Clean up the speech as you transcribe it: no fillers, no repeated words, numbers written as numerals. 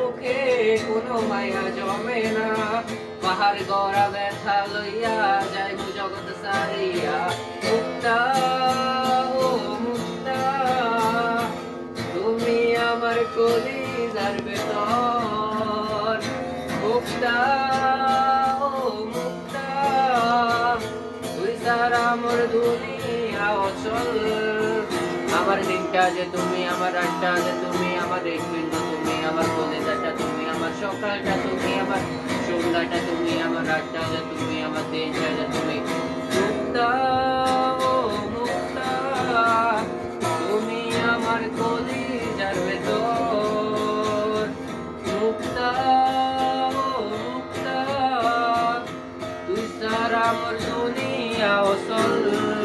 মুখে কোনো মায়া জমে না, পাহাড় গড়া ব্যথা লইয়া যাইব জগৎ সারিয়া। মুক্তা ও মুক্তা, তুমি আমার কলিজার ভেতর। মুক্তা ও মুক্তা, তুই ছাড়া মোর দুনিয়া অচল। আমার দিনটা যে তুমি, আমার রাতটা যে তুমি, আমার হৃৎপিণ্ড তুমি, আমার কলিজাটা তুমি, আমার সকালটা তুমি, আমার সন্ধ্যাটা তুমি, আমার রাতটা যে তুমি, আমার দিনটা যে তুমি। মুক্তা ও মুক্তা, তুমি আমার কলিজার ভেতর। মুক্তা ও মুক্তা, তুই ছাড়া মোর দুনিয়া অচল।